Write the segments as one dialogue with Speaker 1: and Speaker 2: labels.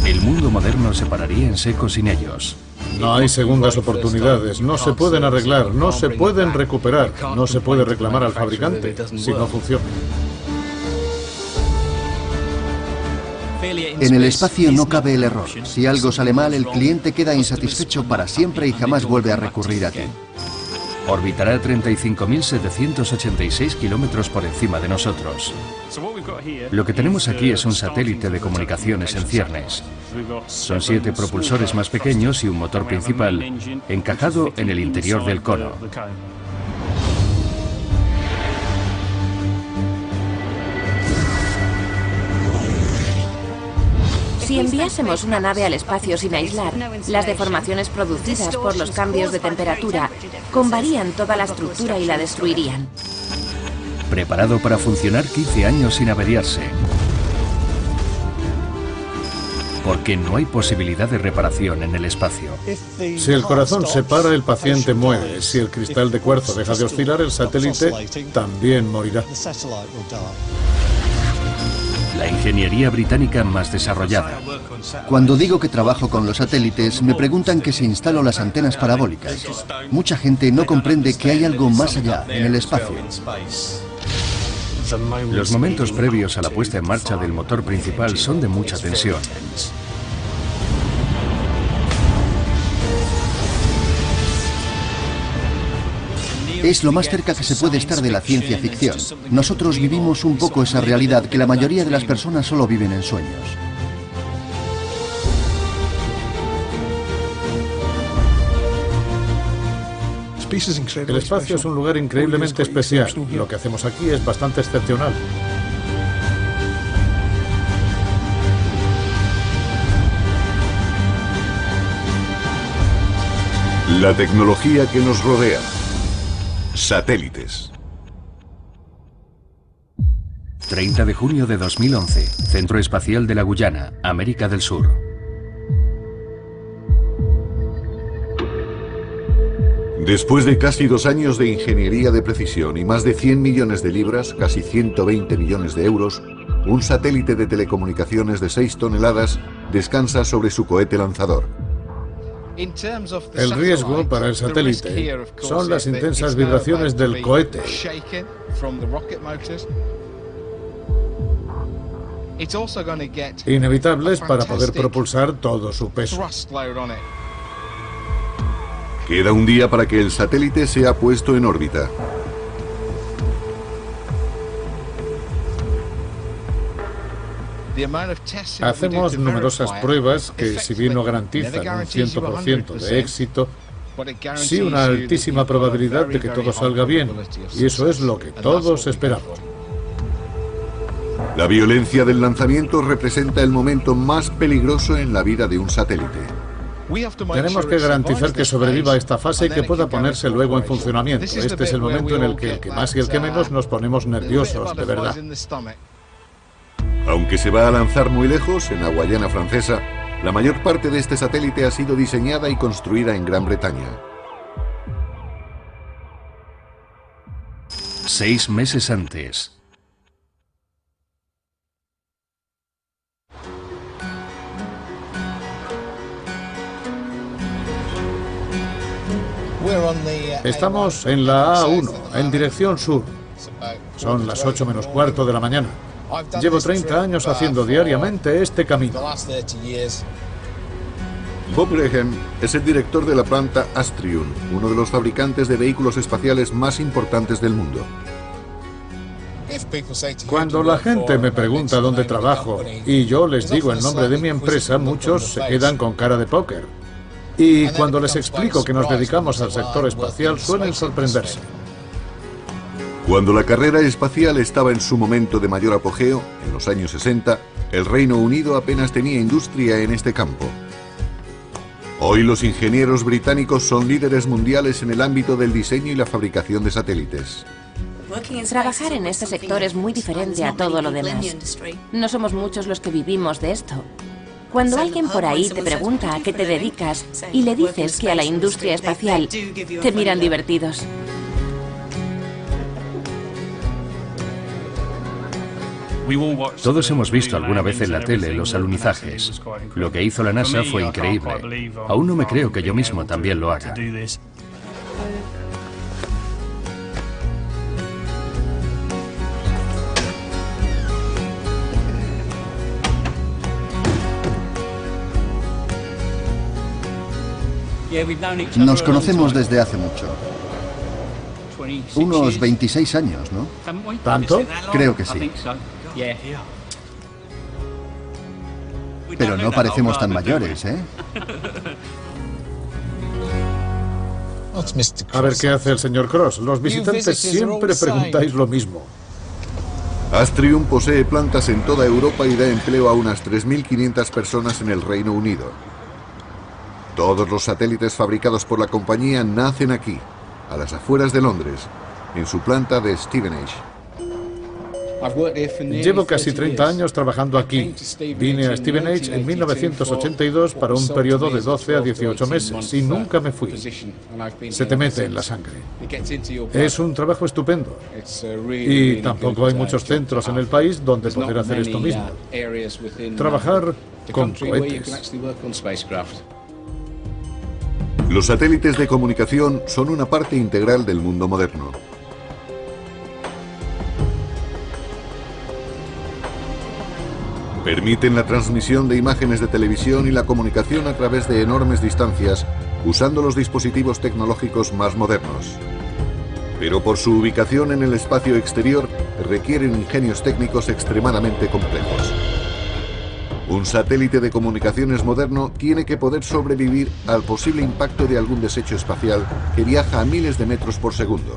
Speaker 1: El mundo moderno se pararía en seco sin ellos.
Speaker 2: No hay segundas oportunidades, no se pueden arreglar, no se pueden recuperar, no se puede reclamar al fabricante si no funciona.
Speaker 3: En el espacio no cabe el error. Si algo sale mal, el cliente queda insatisfecho para siempre y jamás vuelve a recurrir a ti.
Speaker 1: Orbitará 35.786 kilómetros por encima de nosotros. Lo que tenemos aquí es un satélite de comunicaciones en ciernes. Son 7 propulsores más pequeños y un motor principal encajado en el interior del cono.
Speaker 4: Si enviásemos una nave al espacio sin aislar, las deformaciones producidas por los cambios de temperatura combarían toda la estructura y la destruirían.
Speaker 1: Preparado para funcionar 15 años sin averiarse. Porque no hay posibilidad de reparación en el espacio.
Speaker 2: Si el corazón se para, el paciente muere. Si el cristal de cuarzo deja de oscilar, el satélite también morirá.
Speaker 1: La ingeniería británica más desarrollada.
Speaker 3: Cuando digo que trabajo con los satélites, me preguntan que si instalo las antenas parabólicas. Mucha gente no comprende que hay algo más allá, en el espacio.
Speaker 1: Los momentos previos a la puesta en marcha del motor principal son de mucha tensión.
Speaker 3: Es lo más cerca que se puede estar de la ciencia ficción. Nosotros vivimos un poco esa realidad que la mayoría de las personas solo viven en sueños.
Speaker 2: El espacio es un lugar increíblemente especial. Lo que hacemos aquí es bastante excepcional.
Speaker 5: La tecnología que nos rodea. Satélites.
Speaker 1: 30 de junio de 2011, Centro Espacial de la Guyana, América del Sur.
Speaker 5: Después de casi 2 años de ingeniería de precisión y más de 100 millones de libras, casi 120 millones de euros, un satélite de telecomunicaciones de 6 toneladas descansa sobre su cohete lanzador.
Speaker 2: El riesgo para el satélite son las intensas vibraciones del cohete. Inevitables para poder propulsar todo su peso.
Speaker 5: Queda un día para que el satélite sea puesto en órbita.
Speaker 2: Hacemos numerosas pruebas que, si bien no garantizan un 100% de éxito, sí una altísima probabilidad de que todo salga bien, y eso es lo que todos esperamos.
Speaker 5: La violencia del lanzamiento representa el momento más peligroso en la vida de un satélite.
Speaker 2: Tenemos que garantizar que sobreviva a esta fase y que pueda ponerse luego en funcionamiento. Este es el momento en el que más y el que menos nos ponemos nerviosos, de verdad.
Speaker 5: Aunque se va a lanzar muy lejos, en la Guayana Francesa, la mayor parte de este satélite ha sido diseñada y construida en Gran Bretaña.
Speaker 1: 6 meses antes.
Speaker 2: Estamos en la A1, en dirección sur. Son las 8 menos cuarto de la mañana. Llevo 30 años haciendo diariamente este camino.
Speaker 5: Bob Graham es el director de la planta Astrium, uno de los fabricantes de vehículos espaciales más importantes del mundo.
Speaker 2: Cuando la gente me pregunta dónde trabajo y yo les digo el nombre de mi empresa, muchos se quedan con cara de póker. Y cuando les explico que nos dedicamos al sector espacial, suelen sorprenderse.
Speaker 5: Cuando la carrera espacial estaba en su momento de mayor apogeo, en los años 60, el Reino Unido apenas tenía industria en este campo. Hoy los ingenieros británicos son líderes mundiales en el ámbito del diseño y la fabricación de satélites.
Speaker 4: Trabajar en este sector es muy diferente a todo lo demás. No somos muchos los que vivimos de esto. Cuando alguien por ahí te pregunta a qué te dedicas y le dices que a la industria espacial, te miran divertidos.
Speaker 1: Todos hemos visto alguna vez en la tele los alunizajes. Lo que hizo la NASA fue increíble. Aún no me creo que yo mismo también lo haga.
Speaker 3: Nos conocemos desde hace mucho. Unos 26 años, ¿no?
Speaker 2: ¿Tanto?
Speaker 3: Creo que sí. Pero no parecemos tan mayores, ¿eh?
Speaker 2: A ver qué hace el señor Cross. Los visitantes siempre preguntáis lo mismo.
Speaker 5: Astrium posee plantas en toda Europa y da empleo a unas 3.500 personas en el Reino Unido. Todos los satélites fabricados por la compañía nacen aquí, a las afueras de Londres, en su planta de Stevenage.
Speaker 2: Llevo casi 30 años trabajando aquí. Vine a Stevenage en 1982 para un periodo de 12 a 18 meses y nunca me fui. Se te mete en la sangre. Es un trabajo estupendo. Y tampoco hay muchos centros en el país donde poder hacer esto mismo. Trabajar con cohetes.
Speaker 5: Los satélites de comunicación son una parte integral del mundo moderno. Permiten la transmisión de imágenes de televisión y la comunicación a través de enormes distancias usando los dispositivos tecnológicos más modernos. Pero por su ubicación en el espacio exterior requieren ingenios técnicos extremadamente complejos. Un satélite de comunicaciones moderno tiene que poder sobrevivir al posible impacto de algún desecho espacial que viaja a miles de metros por segundo.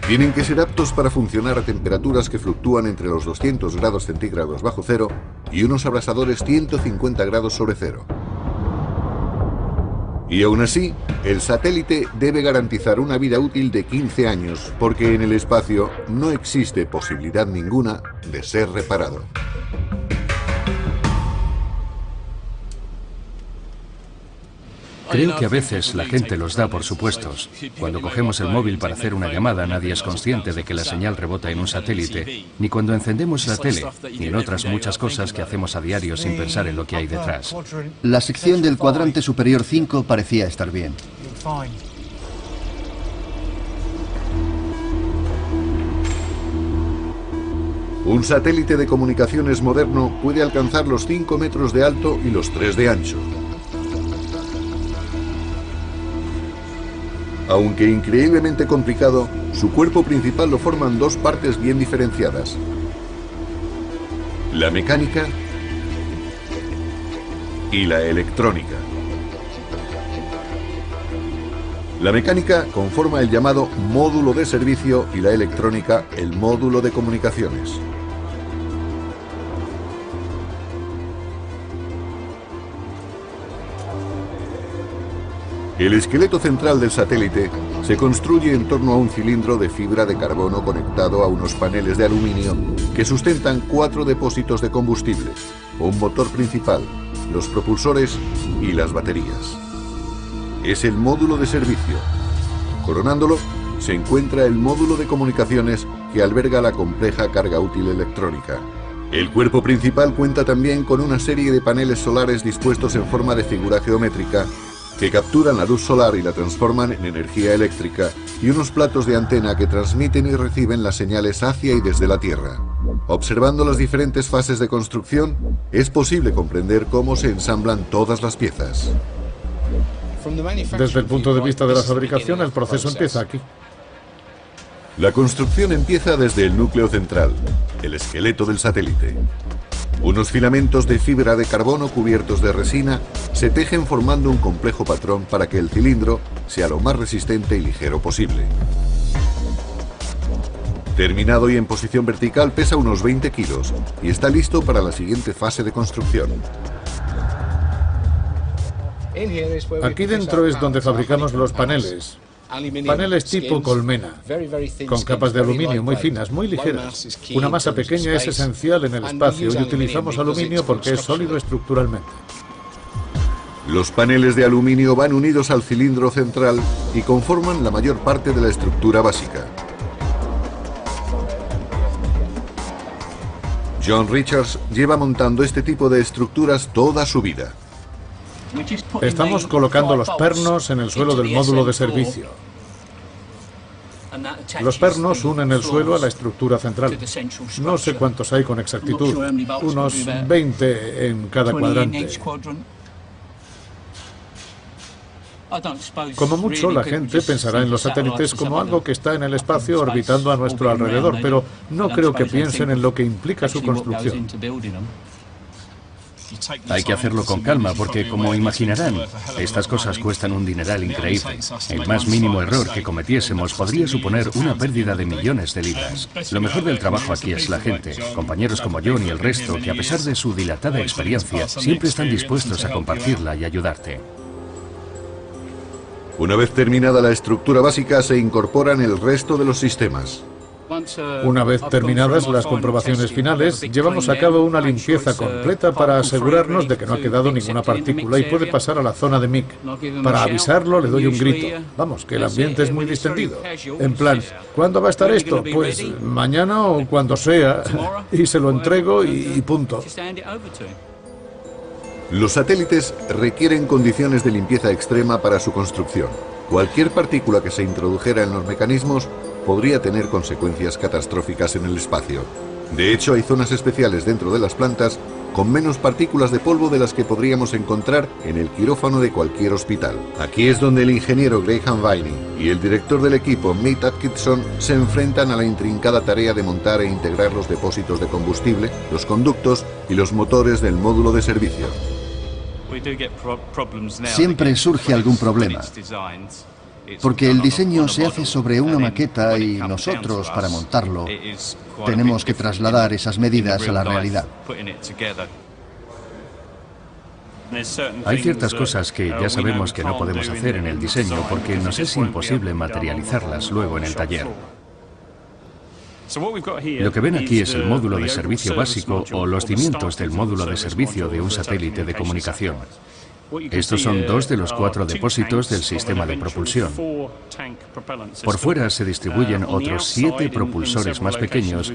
Speaker 5: Tienen que ser aptos para funcionar a temperaturas que fluctúan entre los 200 grados centígrados bajo cero y unos abrasadores 150 grados sobre cero. Y aún así, el satélite debe garantizar una vida útil de 15 años, porque en el espacio no existe posibilidad ninguna de ser reparado.
Speaker 1: Creo que a veces la gente los da por supuestos. Cuando cogemos el móvil para hacer una llamada, nadie es consciente de que la señal rebota en un satélite, ni cuando encendemos la tele, ni en otras muchas cosas que hacemos a diario sin pensar en lo que hay detrás.
Speaker 3: La sección del cuadrante superior 5 parecía estar bien.
Speaker 5: Un satélite de comunicaciones moderno puede alcanzar los 5 metros de alto y los 3 de ancho. Aunque increíblemente complicado, su cuerpo principal lo forman dos partes bien diferenciadas: la mecánica y la electrónica. La mecánica conforma el llamado módulo de servicio y la electrónica el módulo de comunicaciones. El esqueleto central del satélite se construye en torno a un cilindro de fibra de carbono conectado a unos paneles de aluminio que sustentan 4 depósitos de combustible, un motor principal, los propulsores y las baterías. Es el módulo de servicio. Coronándolo se encuentra el módulo de comunicaciones que alberga la compleja carga útil electrónica. El cuerpo principal cuenta también con una serie de paneles solares dispuestos en forma de figura geométrica que capturan la luz solar y la transforman en energía eléctrica, y unos platos de antena que transmiten y reciben las señales hacia y desde la Tierra. Observando las diferentes fases de construcción, es posible comprender cómo se ensamblan todas las piezas.
Speaker 2: Desde el punto de vista de la fabricación, el proceso empieza aquí.
Speaker 5: La construcción empieza desde el núcleo central, el esqueleto del satélite. Unos filamentos de fibra de carbono cubiertos de resina se tejen formando un complejo patrón para que el cilindro sea lo más resistente y ligero posible. Terminado y en posición vertical, pesa unos 20 kilos y está listo para la siguiente fase de construcción.
Speaker 2: Aquí dentro es donde fabricamos los paneles. Paneles tipo colmena, con capas de aluminio muy finas, muy ligeras. Una masa pequeña es esencial en el espacio y utilizamos aluminio porque es sólido estructuralmente.
Speaker 5: Los paneles de aluminio van unidos al cilindro central y conforman la mayor parte de la estructura básica. John Richards lleva montando este tipo de estructuras toda su vida.
Speaker 2: Estamos colocando los pernos en el suelo del módulo de servicio. Los pernos unen el suelo a la estructura central. No sé cuántos hay con exactitud, unos 20 en cada cuadrante. Como mucho, la gente pensará en los satélites como algo que está en el espacio orbitando a nuestro alrededor, pero no creo que piensen en lo que implica su construcción.
Speaker 1: Hay que hacerlo con calma porque, como imaginarán, estas cosas cuestan un dineral increíble. El más mínimo error que cometiésemos podría suponer una pérdida de millones de libras. Lo mejor del trabajo aquí es la gente, compañeros como John y el resto, que a pesar de su dilatada experiencia, siempre están dispuestos a compartirla y ayudarte.
Speaker 5: Una vez terminada la estructura básica, se incorporan el resto de los sistemas.
Speaker 2: Una vez terminadas las comprobaciones finales, llevamos a cabo una limpieza completa para asegurarnos de que no ha quedado ninguna partícula y puede pasar a la zona de MIC. Para avisarlo le doy un grito. Vamos, que el ambiente es muy distendido. En plan, ¿cuándo va a estar esto? Pues mañana o cuando sea. Y se lo entrego y punto.
Speaker 5: Los satélites requieren condiciones de limpieza extrema para su construcción. Cualquier partícula que se introdujera en los mecanismos podría tener consecuencias catastróficas en el espacio. De hecho, hay zonas especiales dentro de las plantas con menos partículas de polvo de las que podríamos encontrar en el quirófano de cualquier hospital. Aquí es donde el ingeniero Graham Viney y el director del equipo, Mick Atkinson, se enfrentan a la intrincada tarea de montar e integrar los depósitos de combustible, los conductos y los motores del módulo de servicio.
Speaker 3: Siempre surge algún problema, porque el diseño se hace sobre una maqueta y nosotros, para montarlo, tenemos que trasladar esas medidas a la realidad.
Speaker 1: Hay ciertas cosas que ya sabemos que no podemos hacer en el diseño porque nos es imposible materializarlas luego en el taller. Lo que ven aquí es el módulo de servicio básico o los cimientos del módulo de servicio de un satélite de comunicación. Estos son 2 de los 4 depósitos del sistema de propulsión. Por fuera se distribuyen otros 7 propulsores más pequeños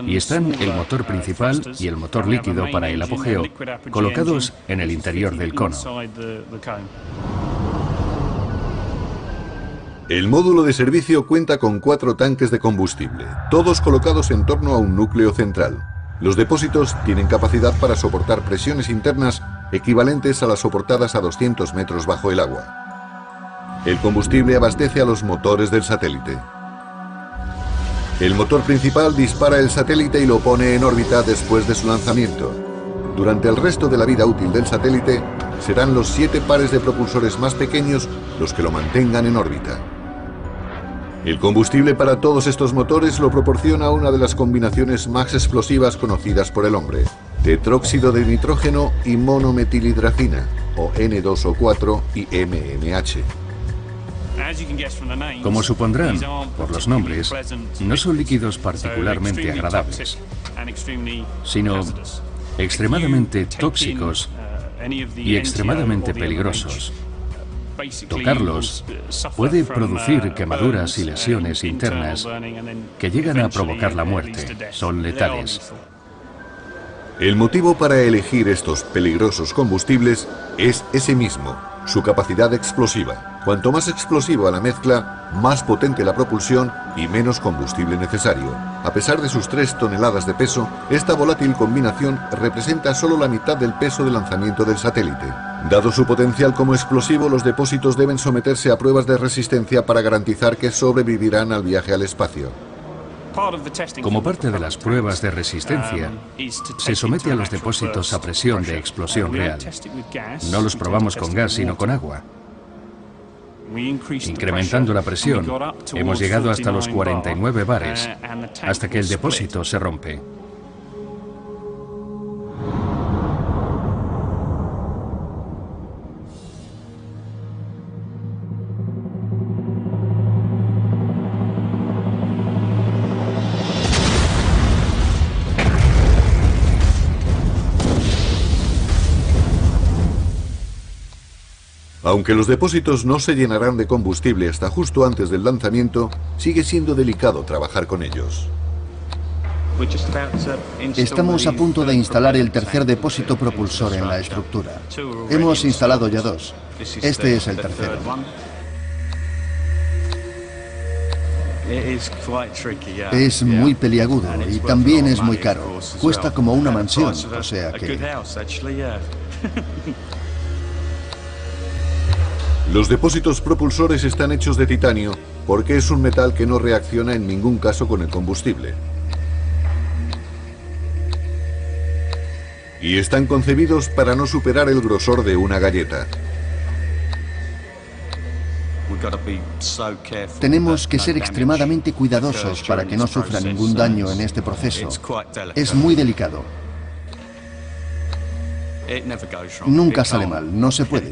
Speaker 1: y están el motor principal y el motor líquido para el apogeo colocados en el interior del cono.
Speaker 5: El módulo de servicio cuenta con 4 tanques de combustible, todos colocados en torno a un núcleo central. Los depósitos tienen capacidad para soportar presiones internas equivalentes a las soportadas a 200 metros bajo el agua. El combustible abastece a los motores del satélite. El motor principal dispara el satélite y lo pone en órbita después de su lanzamiento. Durante el resto de la vida útil del satélite, serán los 7 pares de propulsores más pequeños los que lo mantengan en órbita. El combustible para todos estos motores lo proporciona una de las combinaciones más explosivas conocidas por el hombre: tetróxido de nitrógeno y monometilhidracina, o N2O4 y MMH.
Speaker 1: Como supondrán por los nombres, no son líquidos particularmente agradables, sino extremadamente tóxicos y extremadamente peligrosos. Tocarlos puede producir quemaduras y lesiones internas que llegan a provocar la muerte. Son letales.
Speaker 5: El motivo para elegir estos peligrosos combustibles es ese mismo, su capacidad explosiva. Cuanto más explosiva la mezcla, más potente la propulsión y menos combustible necesario. A pesar de sus 3 toneladas de peso, esta volátil combinación representa solo la mitad del peso de lanzamiento del satélite. Dado su potencial como explosivo, los depósitos deben someterse a pruebas de resistencia para garantizar que sobrevivirán al viaje al espacio.
Speaker 1: Como parte de las pruebas de resistencia, se somete a los depósitos a presión de explosión real. No los probamos con gas, sino con agua. Incrementando la presión, hemos llegado hasta los 49 bares, hasta que el depósito se rompe.
Speaker 5: Aunque los depósitos no se llenarán de combustible hasta justo antes del lanzamiento, sigue siendo delicado trabajar con ellos.
Speaker 3: Estamos a punto de instalar el tercer depósito propulsor en la estructura. Hemos instalado ya dos. Este es el tercero. Es muy peliagudo y también es muy caro. Cuesta como una mansión, o sea que...
Speaker 5: Los depósitos propulsores están hechos de titanio porque es un metal que no reacciona en ningún caso con el combustible. Y están concebidos para no superar el grosor de una galleta.
Speaker 3: Tenemos que ser extremadamente cuidadosos para que no sufra ningún daño en este proceso. Es muy delicado. Nunca sale mal, no se puede.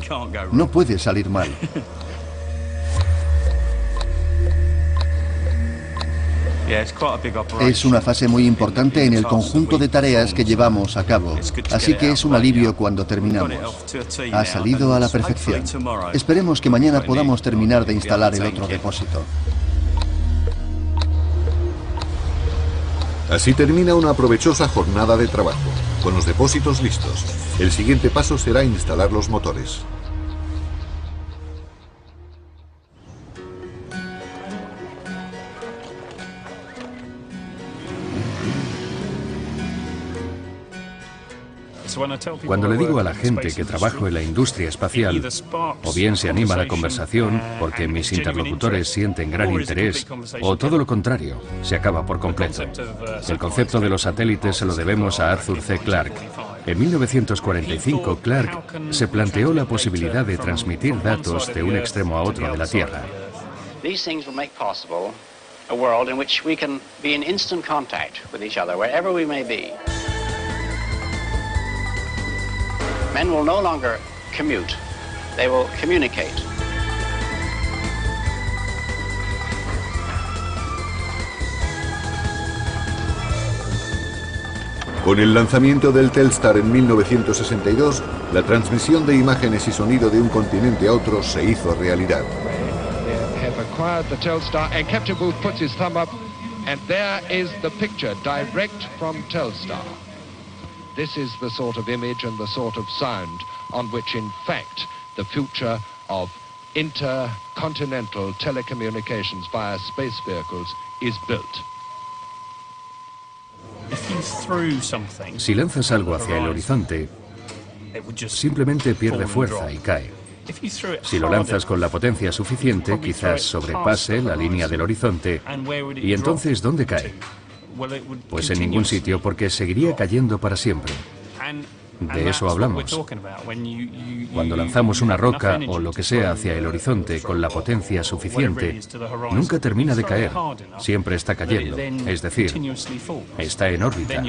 Speaker 3: No puede salir mal. Es una fase muy importante en el conjunto de tareas que llevamos a cabo, así que es un alivio cuando terminamos. Ha salido a la perfección. Esperemos que mañana podamos terminar de instalar el otro depósito.
Speaker 5: Así termina una provechosa jornada de trabajo. Con los depósitos listos, el siguiente paso será instalar los motores.
Speaker 1: Cuando le digo a la gente que trabajo en la industria espacial, o bien se anima la conversación porque mis interlocutores sienten gran interés, o todo lo contrario, se acaba por completo. El concepto de los satélites se lo debemos a Arthur C. Clarke. En 1945, Clarke se planteó la posibilidad de transmitir datos de un extremo a otro de la Tierra.
Speaker 6: Men will no longer commute, they will communicate.
Speaker 5: Con el lanzamiento del Telstar en 1962, la transmisión de imágenes y sonido de un continente a otro se hizo realidad.
Speaker 7: Have acquired the Telstar, and Captain Booth puts his thumb up, and there is the picture direct from Telstar. This is the sort of image and the sort of sound on which, in fact, the future of intercontinental telecommunications via space vehicles is built.
Speaker 1: Si lanzas algo hacia el horizonte, simplemente pierde fuerza y cae. Si lo lanzas con la potencia suficiente, quizás sobrepase la línea del horizonte. ¿Y entonces dónde cae? Pues en ningún sitio, porque seguiría cayendo para siempre. De eso hablamos. Cuando lanzamos una roca o lo que sea hacia el horizonte con la potencia suficiente, nunca termina de caer, siempre está cayendo, es decir, está en órbita.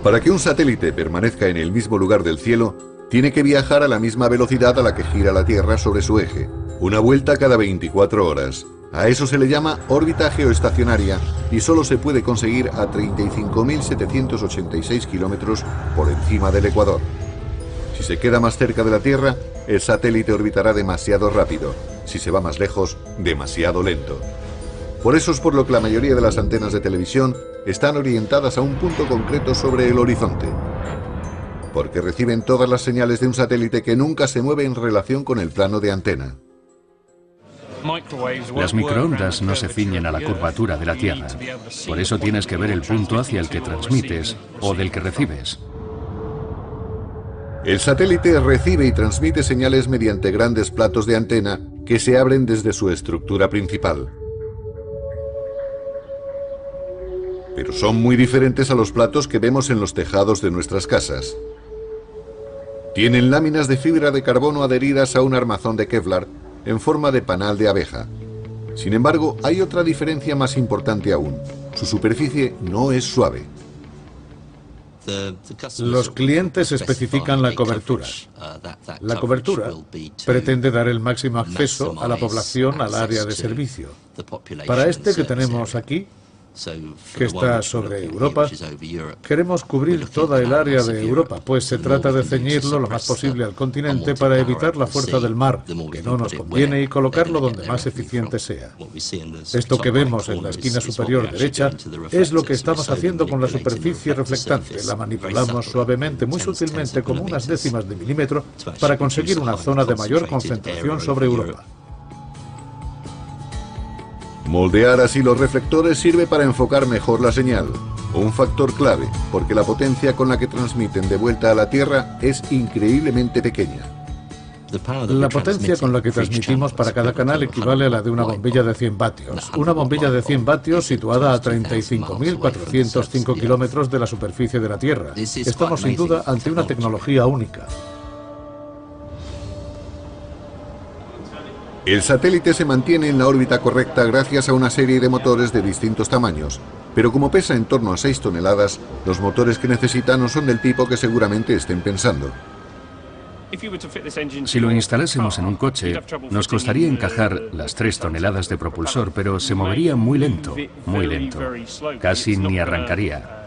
Speaker 5: Para que un satélite permanezca en el mismo lugar del cielo, tiene que viajar a la misma velocidad a la que gira la Tierra sobre su eje, una vuelta cada 24 horas. A eso se le llama órbita geoestacionaria y solo se puede conseguir a 35.786 kilómetros por encima del ecuador. Si se queda más cerca de la Tierra, el satélite orbitará demasiado rápido. Si se va más lejos, demasiado lento. Por eso es por lo que la mayoría de las antenas de televisión están orientadas a un punto concreto sobre el horizonte. Porque reciben todas las señales de un satélite que nunca se mueve en relación con el plano de antena.
Speaker 1: Las microondas no se ciñen a la curvatura de la Tierra. Por eso tienes que ver el punto hacia el que transmites o del que recibes.
Speaker 5: El satélite recibe y transmite señales mediante grandes platos de antena que se abren desde su estructura principal. Pero son muy diferentes a los platos que vemos en los tejados de nuestras casas. Tienen láminas de fibra de carbono adheridas a un armazón de Kevlar en forma de panal de abeja. Sin embargo, hay otra diferencia más importante aún. Su superficie no es suave.
Speaker 2: Los clientes especifican la cobertura. La cobertura pretende dar el máximo acceso a la población al área de servicio. Para este que tenemos aquí, que está sobre Europa, queremos cubrir toda el área de Europa, pues se trata de ceñirlo lo más posible al continente para evitar la fuerza del mar, que no nos conviene, y colocarlo donde más eficiente sea. Esto que vemos en la esquina superior derecha es lo que estamos haciendo con la superficie reflectante. La manipulamos suavemente, muy sutilmente, como unas décimas de milímetro, para conseguir una zona de mayor concentración sobre Europa.
Speaker 5: Moldear así los reflectores sirve para enfocar mejor la señal, un factor clave, porque la potencia con la que transmiten de vuelta a la Tierra es increíblemente pequeña.
Speaker 2: La potencia con la que transmitimos para cada canal equivale a la de una bombilla de 100 vatios. Una bombilla de 100 vatios situada a 35.405 kilómetros de la superficie de la Tierra. Estamos sin duda ante una tecnología única.
Speaker 5: El satélite se mantiene en la órbita correcta gracias a una serie de motores de distintos tamaños, pero como pesa en torno a 6 toneladas, los motores que necesita no son del tipo que seguramente estén pensando.
Speaker 1: Si lo instalásemos en un coche, nos costaría encajar las 3 toneladas de propulsor, pero se movería muy lento, casi ni arrancaría.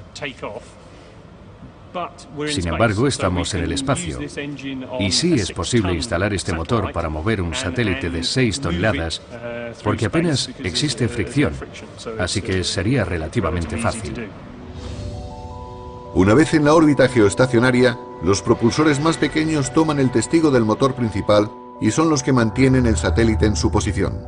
Speaker 1: Sin embargo, estamos en el espacio, y sí es posible instalar este motor para mover un satélite de 6 toneladas, porque apenas existe fricción, así que sería relativamente fácil.
Speaker 5: Una vez en la órbita geoestacionaria, los propulsores más pequeños toman el testigo del motor principal y son los que mantienen el satélite en su posición.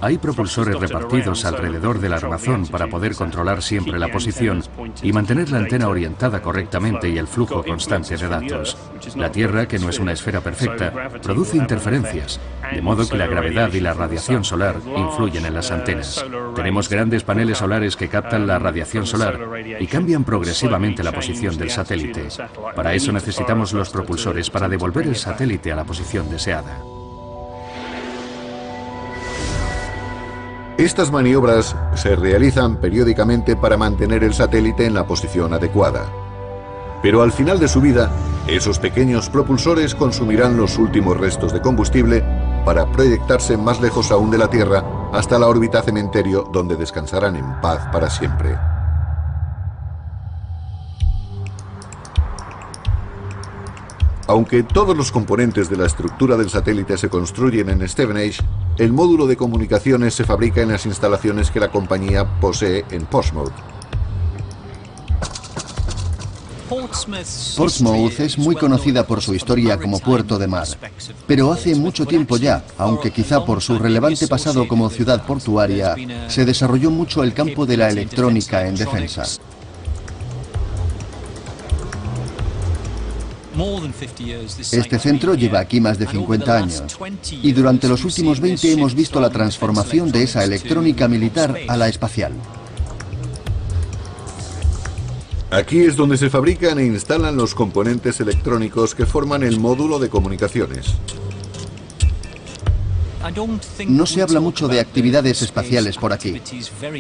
Speaker 1: Hay propulsores repartidos alrededor del armazón para poder controlar siempre la posición y mantener la antena orientada correctamente y el flujo constante de datos. La Tierra, que no es una esfera perfecta, produce interferencias, de modo que la gravedad y la radiación solar influyen en las antenas. Tenemos grandes paneles solares que captan la radiación solar y cambian progresivamente la posición del satélite. Para eso necesitamos los propulsores para devolver el satélite a la posición deseada.
Speaker 5: Estas maniobras se realizan periódicamente para mantener el satélite en la posición adecuada. Pero al final de su vida, esos pequeños propulsores consumirán los últimos restos de combustible para proyectarse más lejos aún de la Tierra hasta la órbita cementerio, donde descansarán en paz para siempre. Aunque todos los componentes de la estructura del satélite se construyen en Stevenage, el módulo de comunicaciones se fabrica en las instalaciones que la compañía posee en Portsmouth.
Speaker 3: Portsmouth es muy conocida por su historia como puerto de mar, pero hace mucho tiempo ya, aunque quizá por su relevante pasado como ciudad portuaria, se desarrolló mucho el campo de la electrónica en defensa. Este centro lleva aquí más de 50 años y durante los últimos 20 hemos visto la transformación de esa electrónica militar a la espacial.
Speaker 5: Aquí es donde se fabrican e instalan los componentes electrónicos que forman el módulo de comunicaciones.
Speaker 3: No se habla mucho de actividades espaciales por aquí.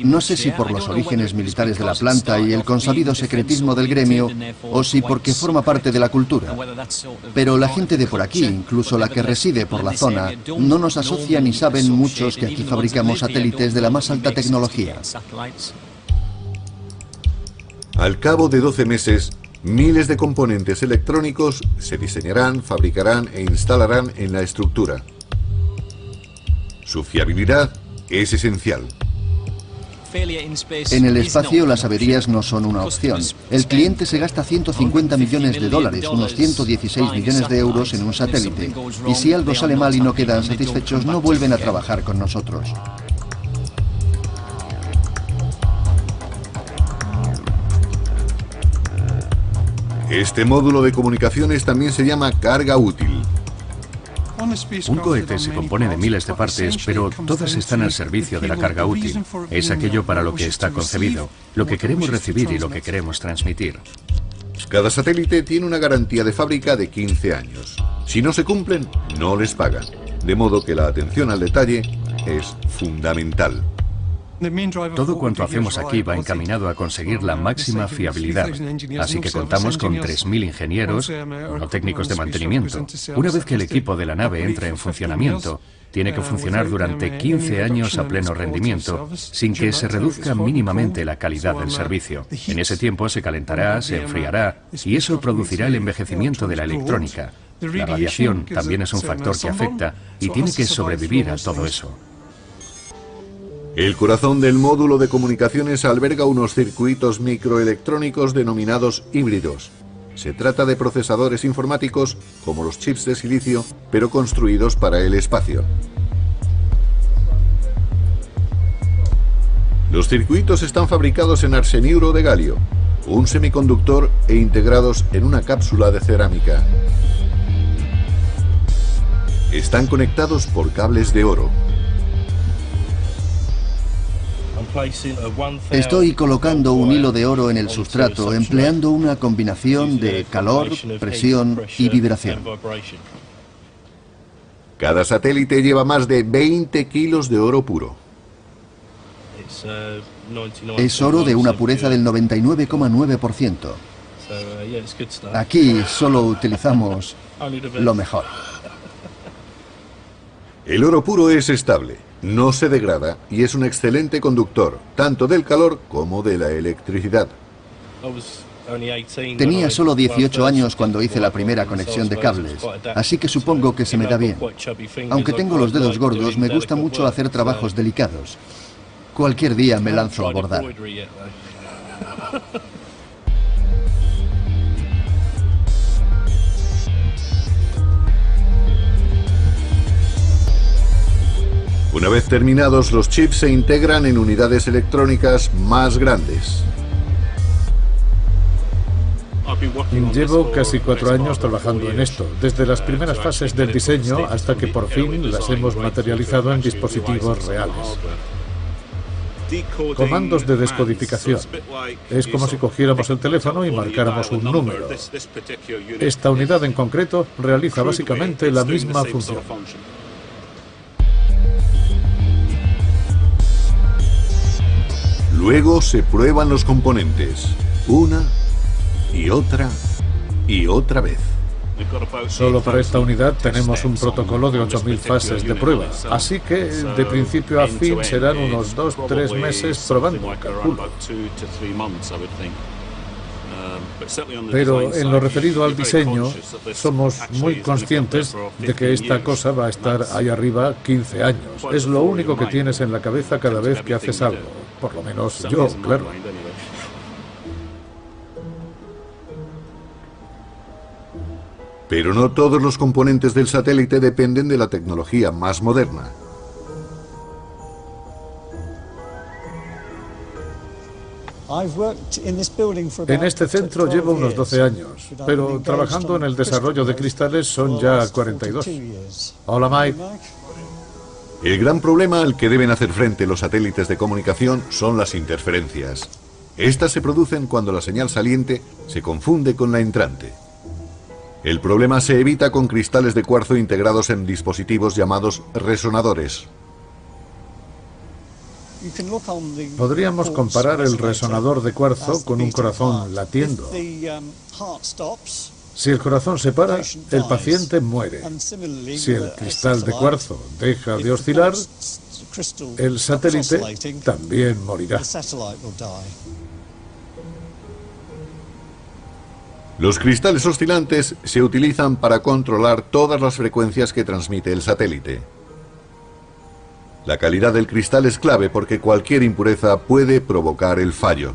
Speaker 3: No sé si por los orígenes militares de la planta y el consabido secretismo del gremio, o si porque forma parte de la cultura. Pero la gente de por aquí, incluso la que reside por la zona, no nos asocia ni saben muchos que aquí fabricamos satélites de la más alta tecnología.
Speaker 5: Al cabo de 12 meses, miles de componentes electrónicos se diseñarán, fabricarán e instalarán en la estructura. Su fiabilidad es esencial.
Speaker 3: En el espacio las averías no son una opción. El cliente se gasta 150 millones de dólares, unos 116 millones de euros en un satélite. Y si algo sale mal y no quedan satisfechos, no vuelven a trabajar con nosotros.
Speaker 5: Este módulo de comunicaciones también se llama carga útil.
Speaker 1: Un cohete se compone de miles de partes, pero todas están al servicio de la carga útil. Es aquello para lo que está concebido, lo que queremos recibir y lo que queremos transmitir.
Speaker 5: Cada satélite tiene una garantía de fábrica de 15 años. Si no se cumplen, no les pagan. De modo que la atención al detalle es fundamental.
Speaker 1: Todo cuanto hacemos aquí va encaminado a conseguir la máxima fiabilidad, así que contamos con 3.000 ingenieros, no técnicos de mantenimiento. Una vez que el equipo de la nave entra en funcionamiento, Tiene que funcionar durante 15 años a pleno rendimiento, sin que se reduzca mínimamente la calidad del servicio. En ese tiempo se calentará, se enfriará, y eso producirá el envejecimiento de la electrónica. La radiación también es un factor que afecta, y tiene que sobrevivir a todo eso.
Speaker 5: El corazón del módulo de comunicaciones alberga unos circuitos microelectrónicos denominados híbridos. Se trata de procesadores informáticos como los chips de silicio, pero construidos para el espacio. Los circuitos están fabricados en arseniuro de galio, un semiconductor, e integrados en una cápsula de cerámica. Están conectados por cables de oro.
Speaker 3: Estoy colocando un hilo de oro en el sustrato empleando una combinación de calor, presión y vibración.
Speaker 5: Cada satélite lleva más de 20 kilos de oro puro.
Speaker 3: Es oro de una pureza del 99,9%. Aquí solo utilizamos lo mejor.
Speaker 5: El oro puro es estable, no se degrada y es un excelente conductor, tanto del calor como de la electricidad.
Speaker 3: Tenía solo 18 años cuando hice la primera conexión de cables, así que supongo que se me da bien. Aunque tengo los dedos gordos, me gusta mucho hacer trabajos delicados. Cualquier día me lanzo a bordar.
Speaker 5: Una vez terminados, los chips se integran en unidades electrónicas más grandes.
Speaker 2: Llevo casi 4 años trabajando en esto, desde las primeras fases del diseño hasta que por fin las hemos materializado en dispositivos reales. Comandos de descodificación. Es como si cogiéramos el teléfono y marcáramos un número. Esta unidad en concreto realiza básicamente la misma función.
Speaker 5: Luego se prueban los componentes, una y otra vez.
Speaker 2: Solo para esta unidad tenemos un protocolo de 8.000 fases de prueba, así que de principio a fin serán unos 2-3 meses probando, calculo. Pero en lo referido al diseño, somos muy conscientes de que esta cosa va a estar ahí arriba 15 años. Es lo único que tienes en la cabeza cada vez que haces algo, por lo menos yo, claro.
Speaker 5: Pero no todos los componentes del satélite dependen de la tecnología más moderna.
Speaker 2: En este centro llevo unos 12 años, pero trabajando en el desarrollo de cristales son ya 42. Hola, Mike.
Speaker 5: El gran problema al que deben hacer frente los satélites de comunicación son las interferencias. Estas se producen cuando la señal saliente se confunde con la entrante. El problema se evita con cristales de cuarzo integrados en dispositivos llamados resonadores.
Speaker 2: Podríamos comparar el resonador de cuarzo con un corazón latiendo. Si el corazón se para, el paciente muere. Si el cristal de cuarzo deja de oscilar, el satélite también morirá.
Speaker 5: Los cristales oscilantes se utilizan para controlar todas las frecuencias que transmite el satélite. La calidad del cristal es clave porque cualquier impureza puede provocar el fallo.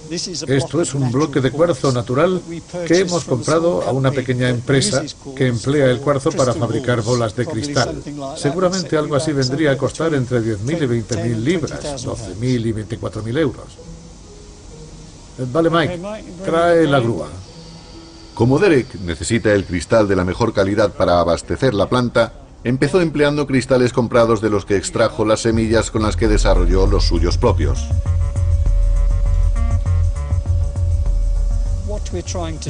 Speaker 2: Esto es un bloque de cuarzo natural que hemos comprado a una pequeña empresa que emplea el cuarzo para fabricar bolas de cristal. Seguramente algo así vendría a costar entre 10.000 y 20.000 libras, 12.000 y 24.000 euros. Vale, Mike, trae la grúa.
Speaker 5: Como Derek necesita el cristal de la mejor calidad para abastecer la planta, empezó empleando cristales comprados de los que extrajo las semillas con las que desarrolló los suyos propios.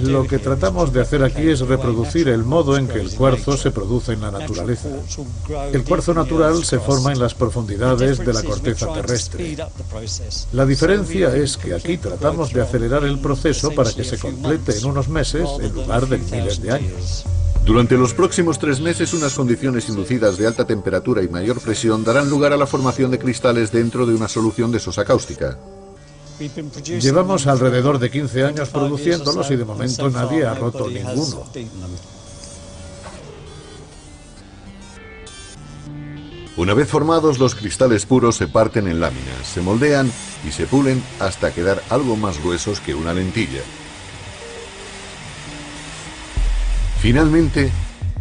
Speaker 2: Lo que tratamos de hacer aquí es reproducir el modo en que el cuarzo se produce en la naturaleza. El cuarzo natural se forma en las profundidades de la corteza terrestre. La diferencia es que aquí tratamos de acelerar el proceso para que se complete en unos meses en lugar de miles de años.
Speaker 5: Durante los próximos 3 meses, unas condiciones inducidas de alta temperatura y mayor presión darán lugar a la formación de cristales dentro de una solución de sosa cáustica.
Speaker 2: Llevamos alrededor de 15 años produciéndolos y de momento nadie ha roto ninguno.
Speaker 5: Una vez formados, los cristales puros se parten en láminas, se moldean y se pulen hasta quedar algo más gruesos que una lentilla. Finalmente,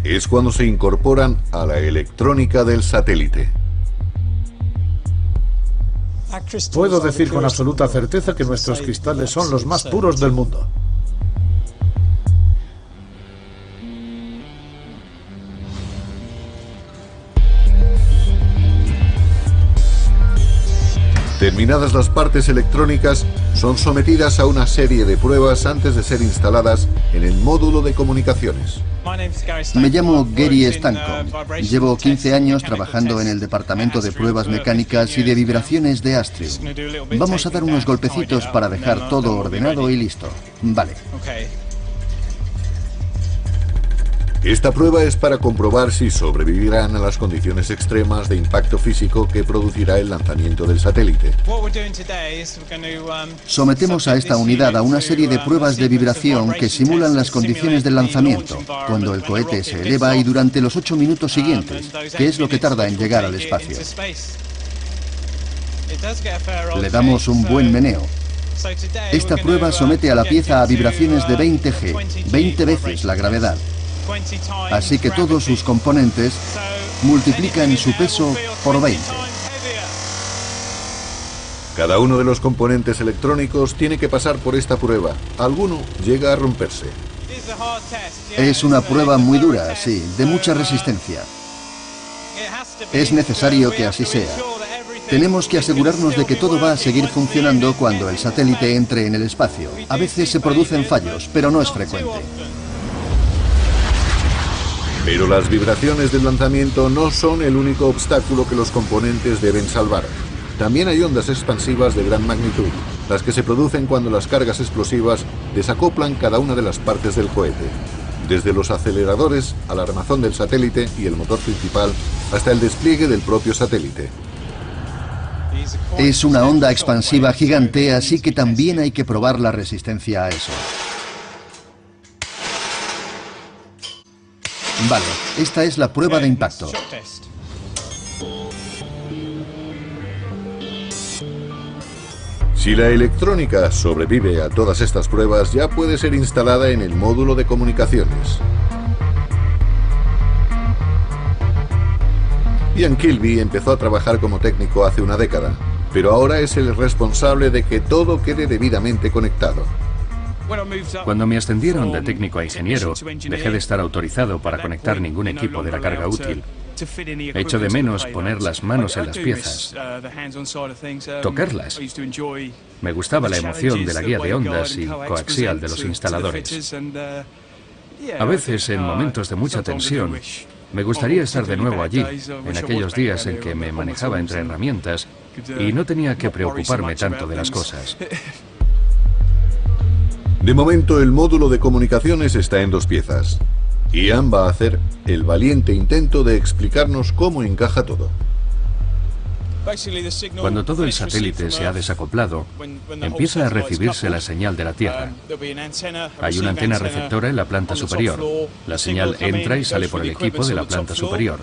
Speaker 5: es cuando se incorporan a la electrónica del satélite.
Speaker 2: Puedo decir con absoluta certeza que nuestros cristales son los más puros del mundo.
Speaker 5: Terminadas las partes electrónicas, son sometidas a una serie de pruebas antes de ser instaladas en el módulo de comunicaciones.
Speaker 3: Me llamo Gary Stanton. Llevo 15 años trabajando en el departamento de pruebas mecánicas y de vibraciones de Astrio. Vamos a dar unos golpecitos para dejar todo ordenado y listo. Vale.
Speaker 5: Esta prueba es para comprobar si sobrevivirán a las condiciones extremas de impacto físico que producirá el lanzamiento del satélite.
Speaker 3: Sometemos a esta unidad a una serie de pruebas de vibración que simulan las condiciones del lanzamiento, cuando el cohete se eleva y durante los 8 minutos siguientes, que es lo que tarda en llegar al espacio. Le damos un buen meneo. Esta prueba somete a la pieza a vibraciones de 20 G, 20 veces la gravedad. Así que todos sus componentes multiplican su peso por 20.
Speaker 5: Cada uno de los componentes electrónicos tiene que pasar por esta prueba. Alguno llega a romperse.
Speaker 3: Es una prueba muy dura, sí, de mucha resistencia. Es necesario que así sea. Tenemos que asegurarnos de que todo va a seguir funcionando cuando el satélite entre en el espacio. A veces se producen fallos, pero no es frecuente.
Speaker 5: Pero las vibraciones del lanzamiento no son el único obstáculo que los componentes deben salvar. También hay ondas expansivas de gran magnitud, las que se producen cuando las cargas explosivas desacoplan cada una de las partes del cohete, desde los aceleradores al armazón del satélite y el motor principal hasta el despliegue del propio satélite.
Speaker 3: Es una onda expansiva gigante, así que también hay que probar la resistencia a eso. Vale, esta es la prueba de impacto.
Speaker 5: Si la electrónica sobrevive a todas estas pruebas, ya puede ser instalada en el módulo de comunicaciones. Ian Kilby empezó a trabajar como técnico hace una década, pero ahora es el responsable de que todo quede debidamente conectado.
Speaker 1: Cuando me ascendieron de técnico a ingeniero, dejé de estar autorizado para conectar ningún equipo de la carga útil. Echo de menos poner las manos en las piezas, tocarlas. Me gustaba la emoción de la guía de ondas y coaxial de los instaladores. A veces, en momentos de mucha tensión, me gustaría estar de nuevo allí, en aquellos días en que me manejaba entre herramientas y no tenía que preocuparme tanto de las cosas.
Speaker 5: De momento, el módulo de comunicaciones está en 2 piezas. Ian va a hacer el valiente intento de explicarnos cómo encaja todo.
Speaker 1: Cuando todo el satélite se ha desacoplado, empieza a recibirse la señal de la Tierra. Hay una antena receptora en la planta superior. La señal entra y sale por el equipo de la planta superior.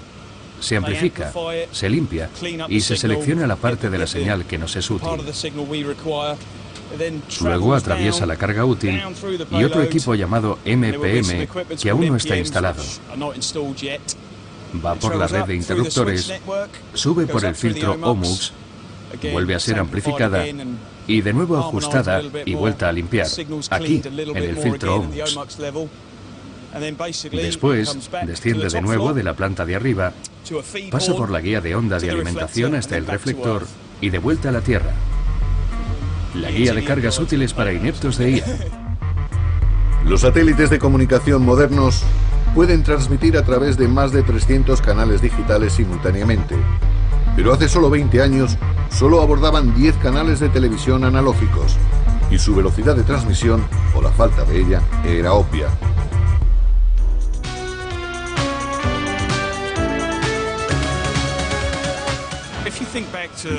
Speaker 1: Se amplifica, se limpia y se selecciona la parte de la señal que nos es útil. Luego atraviesa la carga útil y otro equipo llamado MPM, que aún no está instalado. Va por la red de interruptores, sube por el filtro OMUX, vuelve a ser amplificada y de nuevo ajustada y vuelta a limpiar, aquí, en el filtro OMUX. Después, desciende de nuevo de la planta de arriba, pasa por la guía de onda de alimentación hasta el reflector y de vuelta a la Tierra. La guía de cargas útiles para ineptos de Ian.
Speaker 5: Los satélites de comunicación modernos pueden transmitir a través de más de 300 canales digitales simultáneamente. Pero hace solo 20 años, solo abordaban 10 canales de televisión analógicos, y su velocidad de transmisión, o la falta de ella, era obvia.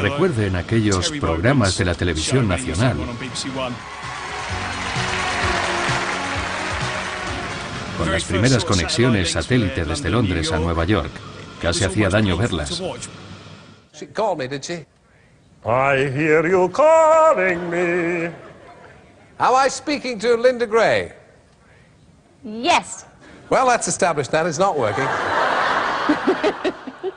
Speaker 1: Recuerden aquellos programas de la televisión nacional con las primeras conexiones satélite desde Londres a Nueva York. Casi hacía daño verlas.
Speaker 8: I hear you calling me.
Speaker 9: Am I speaking to Linda Gray?
Speaker 10: Yes.
Speaker 9: Well, let's establish that it's not working.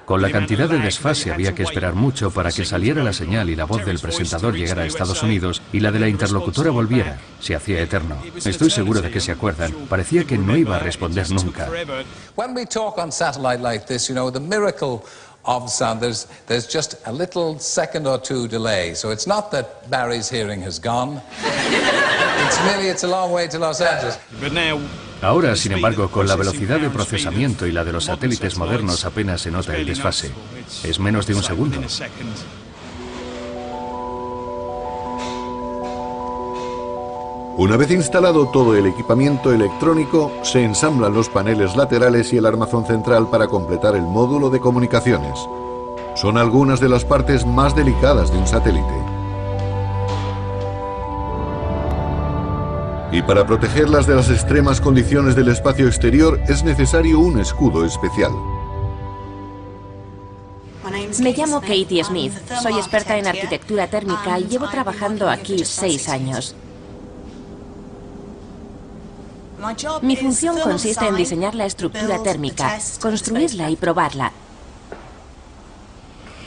Speaker 1: Con la cantidad de desfase había que esperar mucho para que saliera la señal y la voz del presentador llegara a Estados Unidos y la de la interlocutora volviera. Se hacía eterno. Estoy seguro de que se acuerdan. Parecía que no iba a responder nunca.
Speaker 9: When we talk on satellite like this, you know, the miracle of sound, there's just a little second or two delay. So it's not that Barry's hearing has gone. It's a long way to Los Angeles.
Speaker 1: Ahora, sin embargo, con la velocidad de procesamiento y la de los satélites modernos apenas se nota el desfase. Es menos de un segundo.
Speaker 5: Una vez instalado todo el equipamiento electrónico, se ensamblan los paneles laterales y el armazón central para completar el módulo de comunicaciones. Son algunas de las partes más delicadas de un satélite. Y para protegerlas de las extremas condiciones del espacio exterior es necesario un escudo especial.
Speaker 4: Me llamo Katie Smith, soy experta en arquitectura térmica y llevo trabajando aquí 6 años. Mi función consiste en diseñar la estructura térmica, construirla y probarla.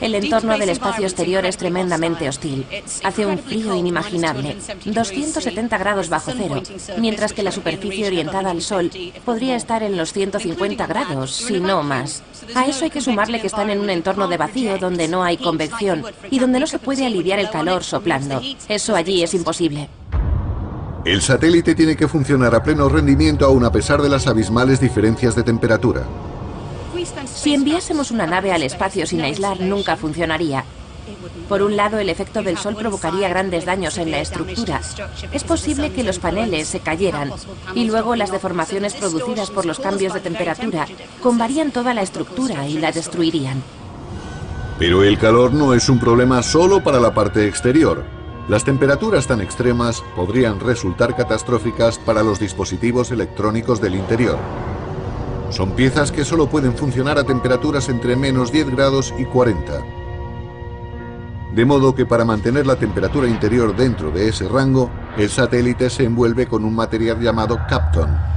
Speaker 4: El entorno del espacio exterior es tremendamente hostil. Hace un frío inimaginable, 270 grados bajo cero, mientras que la superficie orientada al Sol podría estar en los 150 grados, si no más. A eso hay que sumarle que están en un entorno de vacío donde no hay convección y donde no se puede aliviar el calor soplando. Eso allí es imposible.
Speaker 5: El satélite tiene que funcionar a pleno rendimiento aun a pesar de las abismales diferencias de temperatura.
Speaker 4: Si enviásemos una nave al espacio sin aislar, nunca funcionaría. Por un lado, el efecto del Sol provocaría grandes daños en la estructura. Es posible que los paneles se cayeran y luego las deformaciones producidas por los cambios de temperatura combarían toda la estructura y la destruirían.
Speaker 5: Pero el calor no es un problema solo para la parte exterior. Las temperaturas tan extremas podrían resultar catastróficas para los dispositivos electrónicos del interior. Son piezas que solo pueden funcionar a temperaturas entre menos 10 grados y 40. De modo que para mantener la temperatura interior dentro de ese rango, el satélite se envuelve con un material llamado Kapton.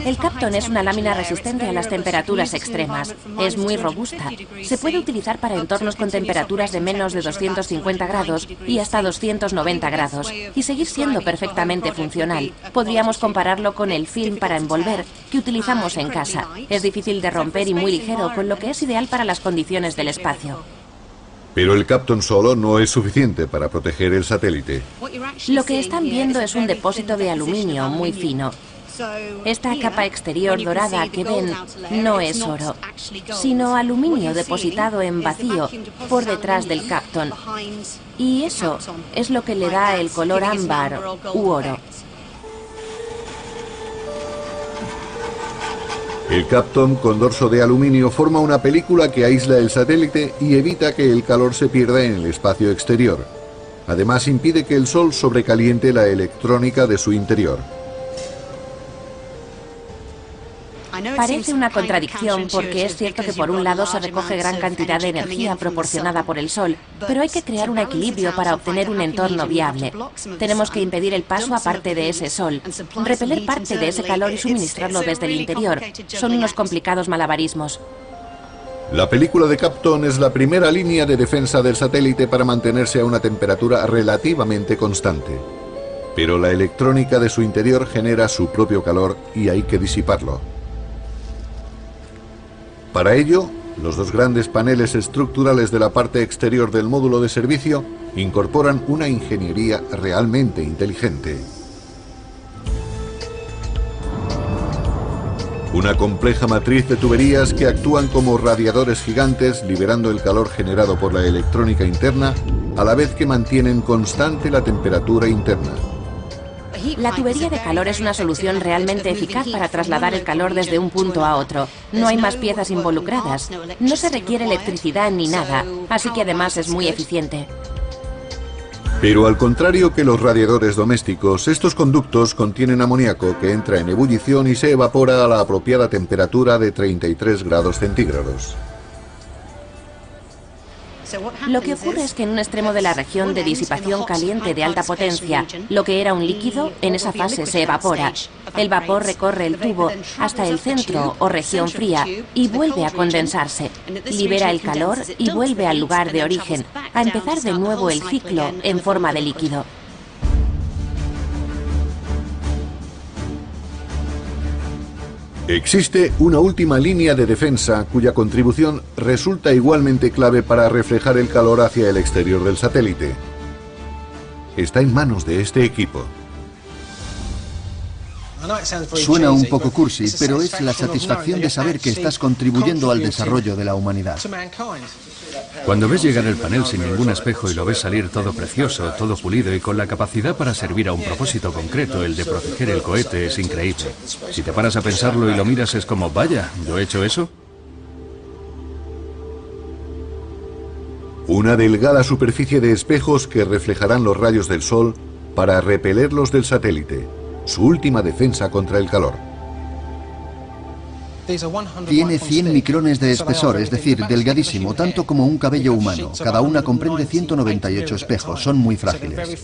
Speaker 4: El Kapton es una lámina resistente a las temperaturas extremas. Es muy robusta. Se puede utilizar para entornos con temperaturas de menos de 250 grados y hasta 290 grados y seguir siendo perfectamente funcional. Podríamos compararlo con el film para envolver que utilizamos en casa. Es difícil de romper y muy ligero, con lo que es ideal para las condiciones del espacio.
Speaker 5: Pero el Kapton solo no es suficiente para proteger el satélite.
Speaker 4: Lo que están viendo es un depósito de aluminio muy fino. Esta capa exterior dorada que ven no es oro, sino aluminio depositado en vacío por detrás del Kapton. Y eso es lo que le da el color ámbar u oro.
Speaker 5: El Kapton con dorso de aluminio forma una película que aísla el satélite y evita que el calor se pierda en el espacio exterior. Además, impide que el Sol sobrecaliente la electrónica de su interior.
Speaker 4: Parece una contradicción porque es cierto que por un lado se recoge gran cantidad de energía proporcionada por el Sol, pero hay que crear un equilibrio para obtener un entorno viable. Tenemos que impedir el paso a parte de ese Sol, repeler parte de ese calor y suministrarlo desde el interior. Son unos complicados malabarismos.
Speaker 5: La película de Kapton es la primera línea de defensa del satélite para mantenerse a una temperatura relativamente constante. Pero la electrónica de su interior genera su propio calor y hay que disiparlo. Para ello, los dos grandes paneles estructurales de la parte exterior del módulo de servicio incorporan una ingeniería realmente inteligente. Una compleja matriz de tuberías que actúan como radiadores gigantes liberando el calor generado por la electrónica interna a la vez que mantienen constante la temperatura interna.
Speaker 4: La tubería de calor es una solución realmente eficaz para trasladar el calor desde un punto a otro. No hay más piezas involucradas. No se requiere electricidad ni nada, así que además es muy eficiente.
Speaker 5: Pero al contrario que los radiadores domésticos, estos conductos contienen amoníaco que entra en ebullición y se evapora a la apropiada temperatura de 33 grados centígrados.
Speaker 4: Lo que ocurre es que en un extremo de la región de disipación caliente de alta potencia, lo que era un líquido, en esa fase se evapora. El vapor recorre el tubo hasta el centro o región fría y vuelve a condensarse. Libera el calor y vuelve al lugar de origen, a empezar de nuevo el ciclo en forma de líquido.
Speaker 5: Existe una última línea de defensa cuya contribución resulta igualmente clave para reflejar el calor hacia el exterior del satélite. Está en manos de este equipo.
Speaker 3: Suena un poco cursi, pero es la satisfacción de saber que estás contribuyendo al desarrollo de la humanidad.
Speaker 1: Cuando ves llegar el panel sin ningún espejo y lo ves salir todo precioso, todo pulido y con la capacidad para servir a un propósito concreto, el de proteger el cohete, es increíble. Si te paras a pensarlo y lo miras es como, vaya, ¿yo he hecho eso?
Speaker 5: Una delgada superficie de espejos que reflejarán los rayos del sol para repelerlos del satélite, su última defensa contra el calor.
Speaker 3: Tiene 100 micrones de espesor, es decir, delgadísimo, tanto como un cabello humano. Cada una comprende 198 espejos, son muy frágiles.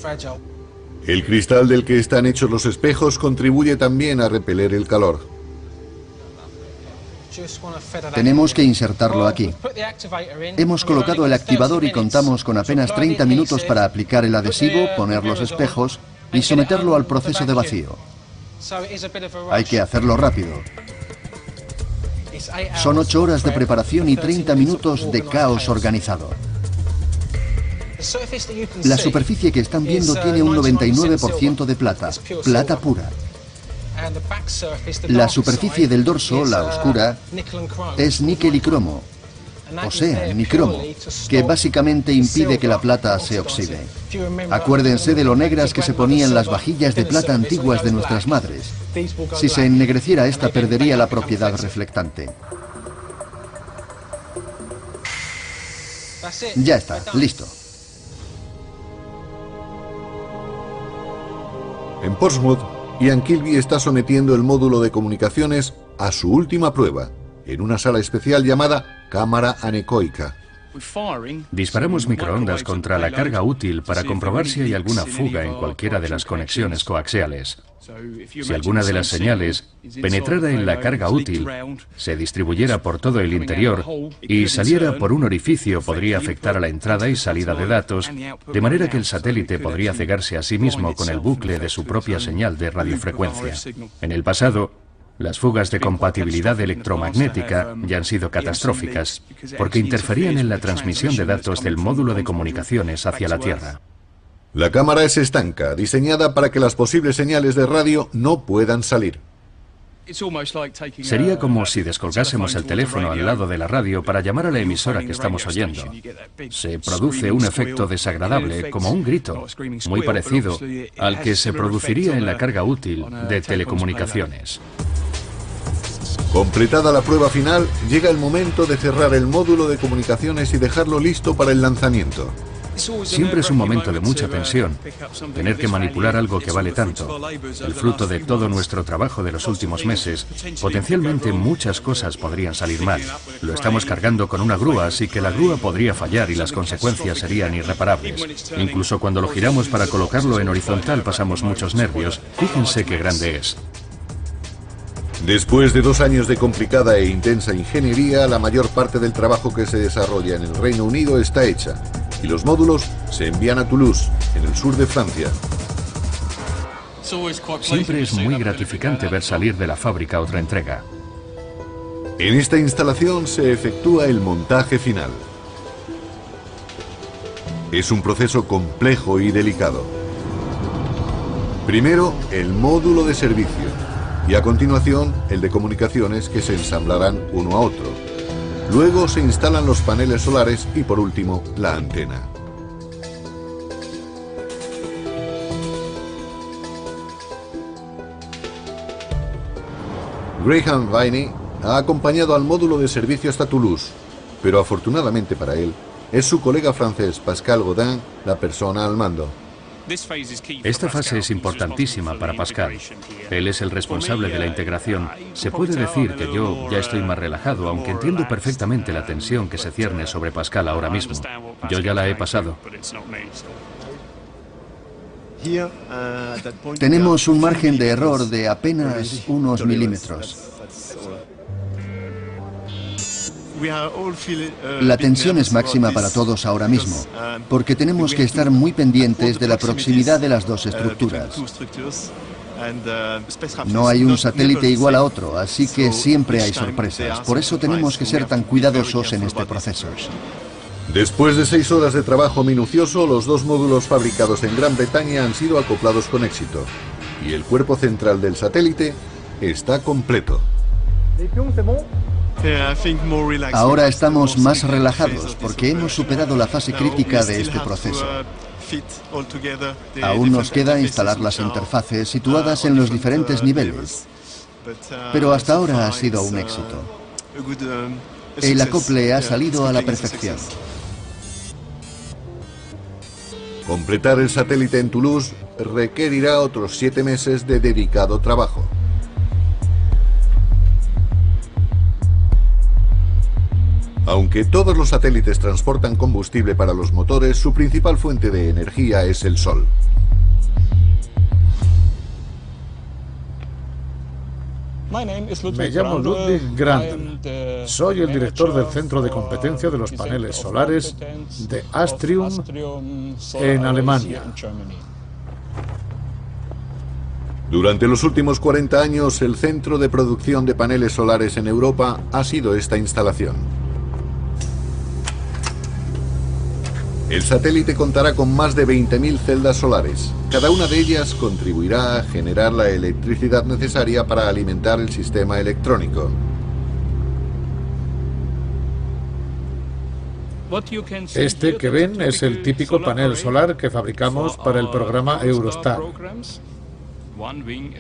Speaker 5: El cristal del que están hechos los espejos contribuye también a repeler el calor.
Speaker 3: Tenemos que insertarlo aquí. Hemos colocado el activador y contamos con apenas 30 minutos para aplicar el adhesivo, poner los espejos y someterlo al proceso de vacío. Hay que hacerlo rápido. Son 8 horas de preparación y 30 minutos de caos organizado. La superficie que están viendo tiene un 99% de plata, plata pura. La superficie del dorso, la oscura, es níquel y cromo, o sea, nicromo, que básicamente impide que la plata se oxide. Acuérdense de lo negras que se ponían las vajillas de plata antiguas de nuestras madres. Si se ennegreciera esta, perdería la propiedad reflectante. Ya está, listo.
Speaker 5: En Portsmouth, Ian Kilby está sometiendo el módulo de comunicaciones a su última prueba, en una sala especial llamada cámara anecoica.
Speaker 1: Disparamos microondas contra la carga útil para comprobar si hay alguna fuga en cualquiera de las conexiones coaxiales. Si alguna de las señales penetrara en la carga útil, se distribuyera por todo el interior y saliera por un orificio, podría afectar a la entrada y salida de datos, de manera que el satélite podría cegarse a sí mismo con el bucle de su propia señal de radiofrecuencia. En el pasado, las fugas de compatibilidad electromagnética ya han sido catastróficas porque interferían en la transmisión de datos del módulo de comunicaciones hacia la Tierra.
Speaker 5: La cámara es estanca, diseñada para que las posibles señales de radio no puedan salir.
Speaker 1: Sería como si descolgásemos el teléfono al lado de la radio para llamar a la emisora que estamos oyendo. Se produce un efecto desagradable, como un grito, muy parecido al que se produciría en la carga útil de telecomunicaciones.
Speaker 5: Completada la prueba final, llega el momento de cerrar el módulo de comunicaciones y dejarlo listo para el lanzamiento.
Speaker 1: Siempre es un momento de mucha tensión, tener que manipular algo que vale tanto, el fruto de todo nuestro trabajo de los últimos meses. Potencialmente muchas cosas podrían salir mal. Lo estamos cargando con una grúa, así que la grúa podría fallar y las consecuencias serían irreparables. Incluso cuando lo giramos para colocarlo en horizontal pasamos muchos nervios. Fíjense qué grande es.
Speaker 5: Después de 2 años de complicada e intensa ingeniería, la mayor parte del trabajo que se desarrolla en el Reino Unido está hecha y los módulos se envían a Toulouse, en el sur de Francia.
Speaker 1: Siempre es muy gratificante ver salir de la fábrica otra entrega.
Speaker 5: En esta instalación se efectúa el montaje final. Es un proceso complejo y delicado. Primero, el módulo de servicio y a continuación el de comunicaciones, que se ensamblarán uno a otro. Luego se instalan los paneles solares y por último la antena. Graham Viney ha acompañado al módulo de servicio hasta Toulouse, pero afortunadamente para él, es su colega francés Pascal Godin la persona al mando.
Speaker 1: Esta fase es importantísima para Pascal. Él es el responsable de la integración. Se puede decir que yo ya estoy más relajado, aunque entiendo perfectamente la tensión que se cierne sobre Pascal ahora mismo. Yo ya la he pasado.
Speaker 3: Tenemos un margen de error de apenas unos milímetros. La tensión es máxima para todos ahora mismo, porque tenemos que estar muy pendientes de la proximidad de las dos estructuras. No hay un satélite igual a otro, así que siempre hay sorpresas. Por eso tenemos que ser tan cuidadosos en este proceso.
Speaker 5: Después de 6 horas de trabajo minucioso, los 2 módulos fabricados en Gran Bretaña han sido acoplados con éxito. Y el cuerpo central del satélite está completo.
Speaker 3: Ahora estamos más relajados porque hemos superado la fase crítica de este proceso. Aún nos queda instalar las interfaces situadas en los diferentes niveles, pero hasta ahora ha sido un éxito. El acople ha salido a la perfección.
Speaker 5: Completar el satélite en Toulouse requerirá otros 7 meses de dedicado trabajo. Aunque todos los satélites transportan combustible para los motores, su principal fuente de energía es el Sol.
Speaker 2: Me llamo Ludwig Grandl. Soy el director del Centro de Competencia de los Paneles Solares de Astrium, en Alemania.
Speaker 5: Durante los últimos 40 años, el centro de producción de paneles solares en Europa ha sido esta instalación. El satélite contará con más de 20.000 celdas solares. Cada una de ellas contribuirá a generar la electricidad necesaria para alimentar el sistema electrónico.
Speaker 2: Este que ven es el típico panel solar que fabricamos para el programa Eurostar.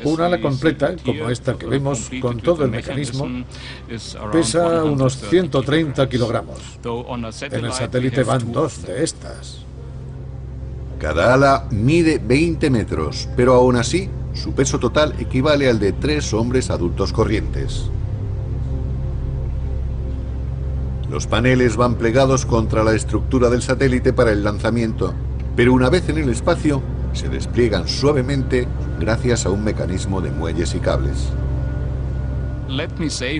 Speaker 2: Un ala completa, como esta que vemos, con todo el mecanismo, pesa unos 130 kilogramos. En el satélite van 2 de estas.
Speaker 5: Cada ala mide 20 metros, pero aún así, su peso total equivale al de 3 hombres adultos corrientes. Los paneles van plegados contra la estructura del satélite para el lanzamiento, pero una vez en el espacio, se despliegan suavemente gracias a un mecanismo de muelles y cables.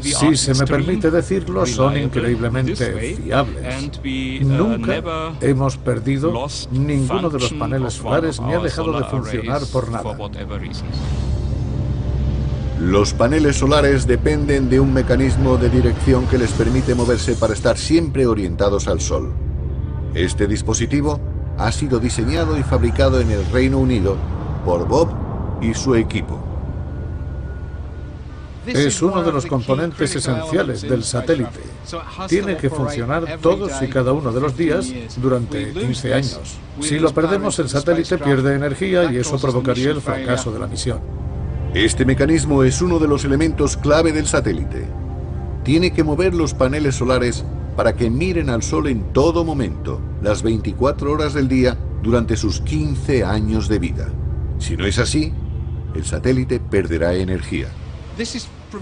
Speaker 2: Si se me permite decirlo, son increíblemente fiables. Nunca hemos perdido ninguno de los paneles solares ni ha dejado de funcionar por nada.
Speaker 5: Los paneles solares dependen de un mecanismo de dirección que les permite moverse para estar siempre orientados al sol. Este dispositivo ha sido diseñado y fabricado en el Reino Unido por Bob y su equipo.
Speaker 2: Es uno de los componentes esenciales del satélite. Tiene que funcionar todos y cada uno de los días durante 15 años. Si lo perdemos, el satélite pierde energía y eso provocaría el fracaso de la misión.
Speaker 5: Este mecanismo es uno de los elementos clave del satélite. Tiene que mover los paneles solares para que miren al sol en todo momento, las 24 horas del día, durante sus 15 años de vida. Si no es así, el satélite perderá energía.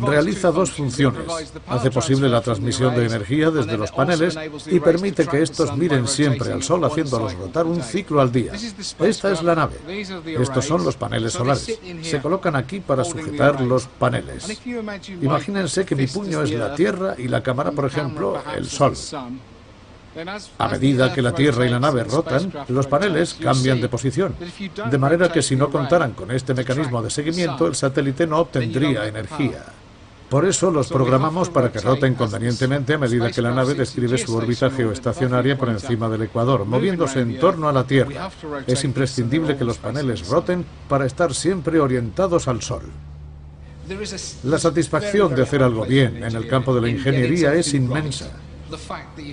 Speaker 2: Realiza 2 funciones. Hace posible la transmisión de energía desde los paneles y permite que estos miren siempre al sol haciéndolos rotar un ciclo al día. Esta es la nave. Estos son los paneles solares. Se colocan aquí para sujetar los paneles. Imagínense que mi puño es la Tierra y la cámara, por ejemplo, el sol. A medida que la Tierra y la nave rotan, los paneles cambian de posición, de manera que si no contaran con este mecanismo de seguimiento, el satélite no obtendría energía. Por eso los programamos para que roten convenientemente a medida que la nave describe su órbita geoestacionaria por encima del ecuador, moviéndose en torno a la Tierra. Es imprescindible que los paneles roten para estar siempre orientados al sol. La satisfacción de hacer algo bien en el campo de la ingeniería es inmensa.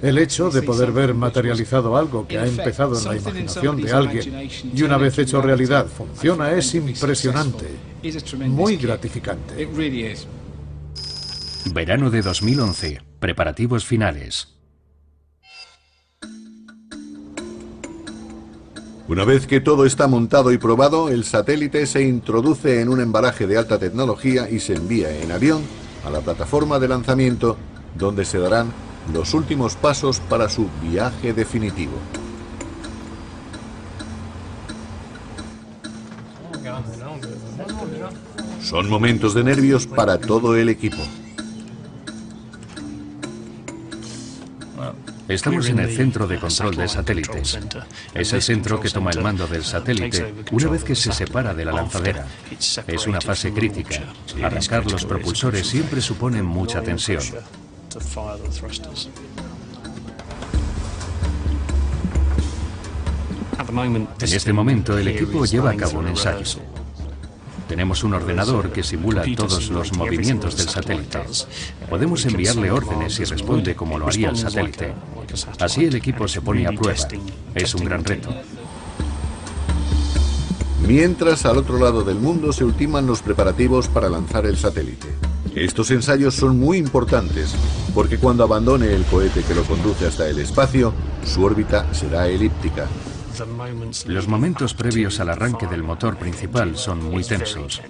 Speaker 2: El hecho de poder ver materializado algo que ha empezado en la imaginación de alguien y una vez hecho realidad funciona es impresionante, muy gratificante.
Speaker 1: Verano de 2011. Preparativos finales.
Speaker 5: Una vez que todo está montado y probado, el satélite se introduce en un embalaje de alta tecnología y se envía en avión a la plataforma de lanzamiento, donde se darán los últimos pasos para su viaje definitivo. Son momentos de nervios para todo el equipo.
Speaker 1: Estamos en el centro de control de satélites. Es el centro que toma el mando del satélite una vez que se separa de la lanzadera. Es una fase crítica. Arrancar los propulsores siempre supone mucha tensión. En este momento el equipo lleva a cabo un ensayo. Tenemos un ordenador que simula todos los movimientos del satélite. Podemos enviarle órdenes y responde como lo haría el satélite. Así el equipo se pone a prueba. Es un gran reto.
Speaker 5: Mientras, al otro lado del mundo se ultiman los preparativos para lanzar el satélite. Estos ensayos son muy importantes, porque cuando abandone el cohete que lo conduce hasta el espacio, su órbita será elíptica.
Speaker 1: Los momentos previos al arranque del motor principal son muy tensos.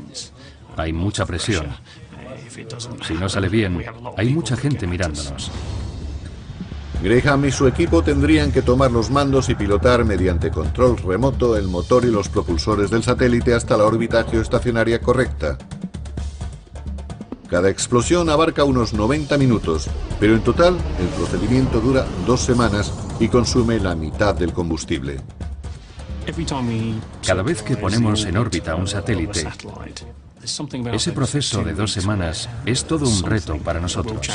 Speaker 1: Hay mucha presión. Si no sale bien, hay mucha gente mirándonos.
Speaker 5: Graham y su equipo tendrían que tomar los mandos y pilotar mediante control remoto el motor y los propulsores del satélite hasta la órbita geoestacionaria correcta. Cada explosión abarca unos 90 minutos, pero en total el procedimiento dura 2 semanas y consume la mitad del combustible.
Speaker 1: Cada vez que ponemos en órbita un satélite, ese proceso de 2 semanas es todo un reto para nosotros.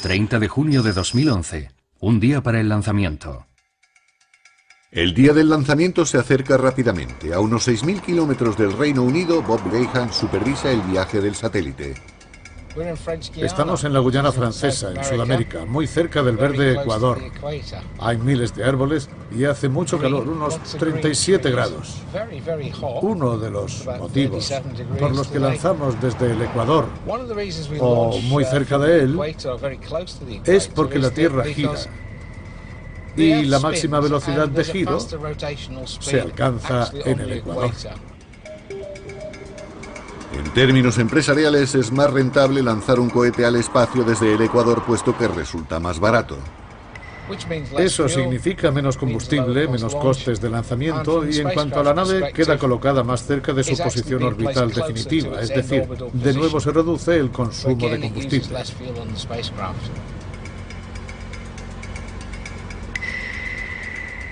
Speaker 1: 30 de junio de 2011, un día para el lanzamiento.
Speaker 5: El día del lanzamiento se acerca rápidamente. A unos 6.000 kilómetros del Reino Unido, Bob Graham supervisa el viaje del satélite.
Speaker 2: Estamos en la Guyana Francesa, en Sudamérica, muy cerca del verde Ecuador. Hay miles de árboles y hace mucho calor, unos 37 grados. Uno de los motivos por los que lanzamos desde el Ecuador, o muy cerca de él, es porque la Tierra gira. Y la máxima velocidad de giro se alcanza en el Ecuador.
Speaker 5: En términos empresariales, es más rentable lanzar un cohete al espacio desde el Ecuador, puesto que resulta más barato.
Speaker 2: Eso significa menos combustible, menos costes de lanzamiento y en cuanto a la nave, queda colocada más cerca de su posición orbital definitiva, es decir, de nuevo se reduce el consumo de combustible.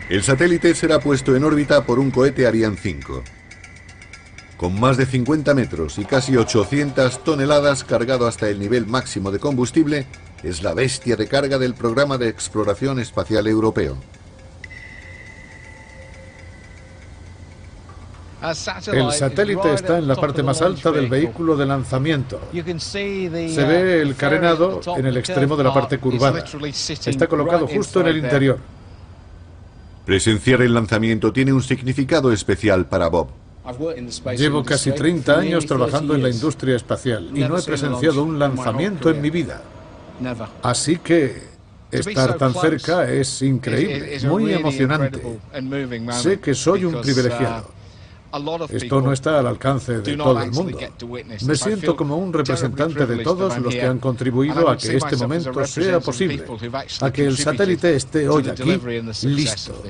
Speaker 5: El satélite será puesto en órbita por un cohete Ariane 5. Con más de 50 metros y casi 800 toneladas cargado hasta el nivel máximo de combustible, es la bestia de carga del programa de exploración espacial europeo.
Speaker 2: El satélite está en la parte más alta del vehículo de lanzamiento. Se ve el carenado en el extremo de la parte curvada. Está colocado justo en el interior.
Speaker 5: Presenciar el lanzamiento tiene un significado especial para Bob.
Speaker 2: Llevo casi 30 años trabajando en la industria espacial y no he presenciado un lanzamiento en mi vida. Así que estar tan cerca es increíble, muy emocionante. Sé que soy un privilegiado. Esto no está al alcance de todo el mundo. Me siento como un representante de todos los que han contribuido a que este momento sea posible, a que el satélite esté hoy aquí, listo.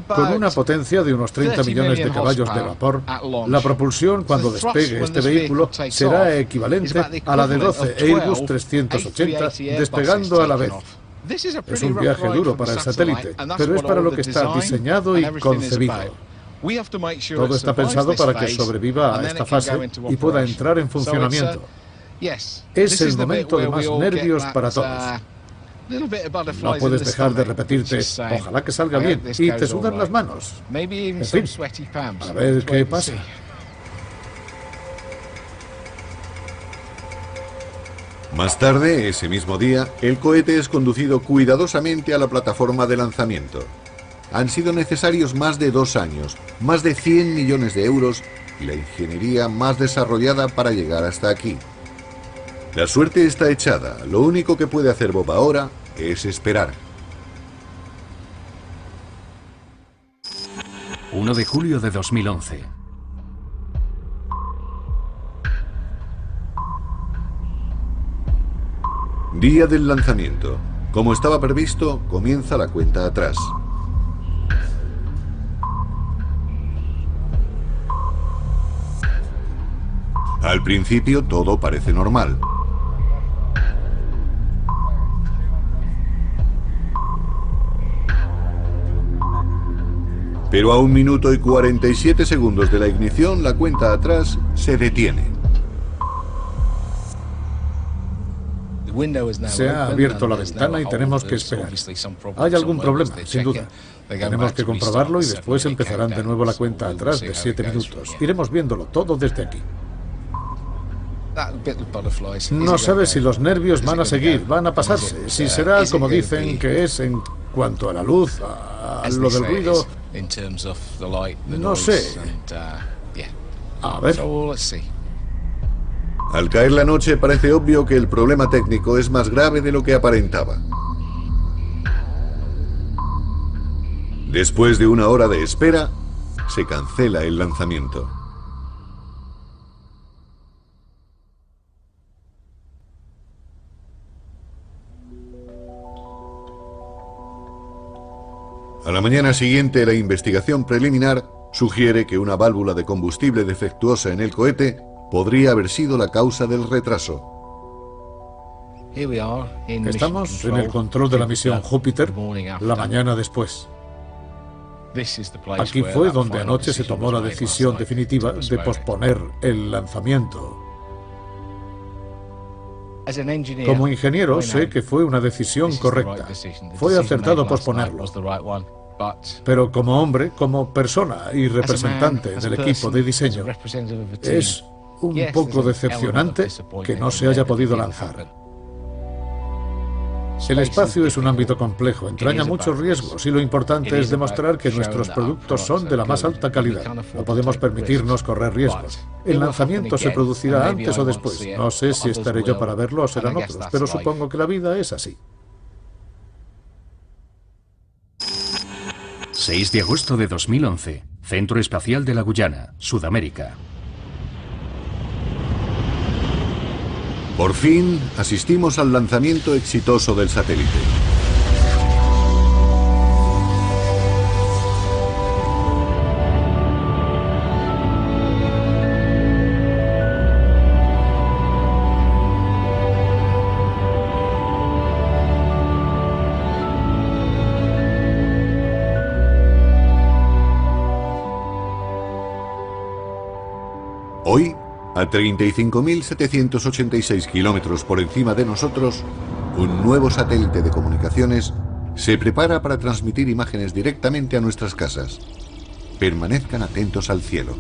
Speaker 2: Con una potencia de unos 30 millones de caballos de vapor, la propulsión cuando despegue este vehículo será equivalente a la de 12 Airbus 380 despegando a la vez. Es un viaje duro para el satélite, pero es para lo que está diseñado y concebido. Todo está pensado para que sobreviva a esta fase y pueda entrar en funcionamiento. Es el momento de más nervios para todos. No puedes dejar de repetirte, ojalá que salga bien, y te sudan las manos. En fin, a ver qué pasa.
Speaker 5: Más tarde, ese mismo día, el cohete es conducido cuidadosamente a la plataforma de lanzamiento. Han sido necesarios más de 2 años, más de 100 millones de euros y la ingeniería más desarrollada para llegar hasta aquí. La suerte está echada. Lo único que puede hacer Bob ahora es esperar.
Speaker 1: 1 de julio de 2011.
Speaker 5: Día del lanzamiento. Como estaba previsto, comienza la cuenta atrás. Al principio todo parece normal. Pero a 1 minuto y 47 segundos de la ignición, la cuenta atrás se detiene.
Speaker 2: Se ha abierto la ventana y tenemos que esperar. Hay algún problema, sin duda. Tenemos que comprobarlo y después empezarán de nuevo la cuenta atrás de 7 minutos. Iremos viéndolo todo desde aquí. No sabes si los nervios van a seguir, van a pasarse. Si será como dicen que es en cuanto a la luz, a lo del ruido. No sé. A ver.
Speaker 5: Al caer la noche parece obvio que el problema técnico es más grave de lo que aparentaba. Después de 1 hora de espera, se cancela el lanzamiento. A la mañana siguiente, la investigación preliminar sugiere que una válvula de combustible defectuosa en el cohete podría haber sido la causa del retraso.
Speaker 2: Estamos en el control de la misión Júpiter la mañana después. Aquí fue donde anoche se tomó la decisión definitiva de posponer el lanzamiento. Como ingeniero sé que fue una decisión correcta. Fue acertado posponerlo. Pero como hombre, como persona y representante del equipo de diseño, es un poco decepcionante que no se haya podido lanzar. El espacio es un ámbito complejo, entraña muchos riesgos y lo importante es demostrar que nuestros productos son de la más alta calidad. No podemos permitirnos correr riesgos. El lanzamiento se producirá antes o después. No sé si estaré yo para verlo o serán otros, pero supongo que la vida es así.
Speaker 1: 6 de agosto de 2011. Centro Espacial de la Guyana, Sudamérica.
Speaker 5: Por fin, asistimos al lanzamiento exitoso del satélite. Hoy, a 35.786 kilómetros por encima de nosotros, un nuevo satélite de comunicaciones se prepara para transmitir imágenes directamente a nuestras casas. Permanezcan atentos al cielo.